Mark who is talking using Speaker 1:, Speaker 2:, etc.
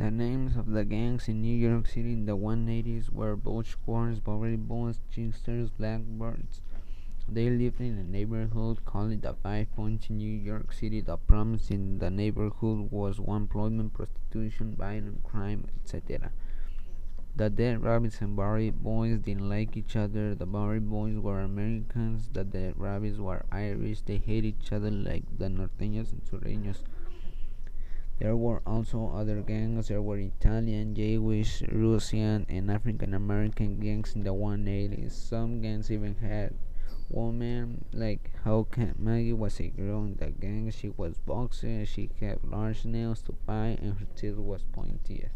Speaker 1: The names of the gangs in New York City in the 180s were Bushwhackers, Bowery Boys, Chingsters, Blackbirds. They lived in a neighborhood called the Five Points in New York City. The problems in the neighborhood was employment, prostitution, violent crime, etc. The Dead Rabbits and Bowery Boys didn't like each other. The Bowery Boys were Americans. The Dead Rabbits were Irish. They hated each other like the Norteños and Sureños. There were also other gangs. There were Italian, Jewish, Russian, and African American gangs in the 180s. Some gangs even had women, like how Maggie was a girl in the gang. She was boxer, she had large nails to bite, and her teeth was pointy.